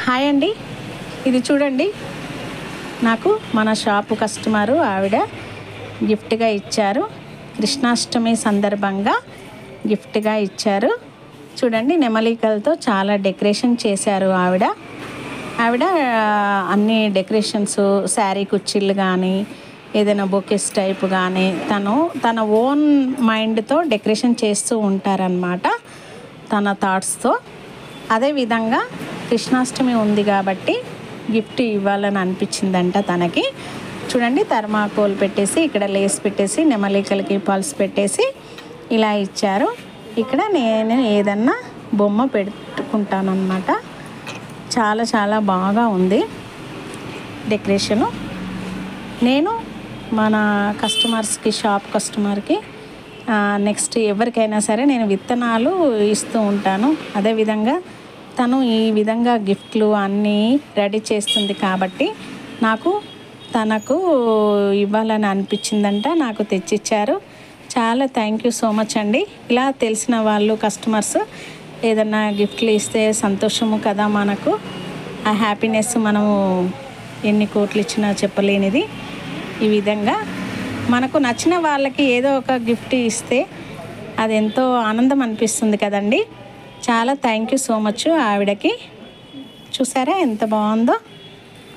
Hi అండి, ఇది చూడండి. నాకు మన షాపు కస్టమరు ఆవిడ గిఫ్ట్గా ఇచ్చారు. కృష్ణాష్టమి సందర్భంగా గిఫ్ట్గా ఇచ్చారు. చూడండి, నెమలికలతో చాలా డెకరేషన్ చేశారు ఆవిడ. అన్ని డెకరేషన్స్, శారీ కుర్చీలు కానీ ఏదైనా బొకేస్ టైప్ కానీ తన ఓన్ మైండ్తో డెకరేషన్ చేస్తూ ఉంటారనమాట, తన థాట్స్తో. అదేవిధంగా కృష్ణాష్టమి ఉంది కాబట్టి గిఫ్ట్ ఇవ్వాలని అనిపించిందంట తనకి. చూడండి, థర్మాకోల్ పెట్టేసి ఇక్కడ లేస్ పెట్టేసి నెమలికలకి పల్స్ పెట్టేసి ఇలా ఇచ్చారు. ఇక్కడ నేను ఏదన్నా బొమ్మ పెట్టుకుంటానన్నమాట. చాలా చాలా బాగా ఉంది డెకరేషను. నేను మన కస్టమర్స్కి, షాప్ కస్టమర్కి నెక్స్ట్ ఎవరికైనా సరే నేను విత్తనాలు ఇస్తూ ఉంటాను. అదేవిధంగా తను ఈ విధంగా గిఫ్ట్లు అన్నీ రెడీ చేస్తుంది కాబట్టి తనకు ఇవ్వాలని అనిపించిందంట, నాకు తెచ్చిచ్చారు. చాలా థ్యాంక్ యూ సో మచ్ అండి. ఇలా తెలిసిన వాళ్ళు కస్టమర్స్ ఏదన్నా గిఫ్ట్లు ఇస్తే సంతోషము కదా మనకు. ఆ హ్యాపీనెస్ మనము ఎన్ని కోట్లు ఇచ్చినా చెప్పలేనిది. ఈ విధంగా మనకు నచ్చిన వాళ్ళకి ఏదో ఒక గిఫ్ట్ ఇస్తే అది ఎంతో ఆనందం అనిపిస్తుంది కదండి. చాలా థ్యాంక్ యూ సో మచ్ ఆవిడకి. చూసారా ఎంత బాగుందో.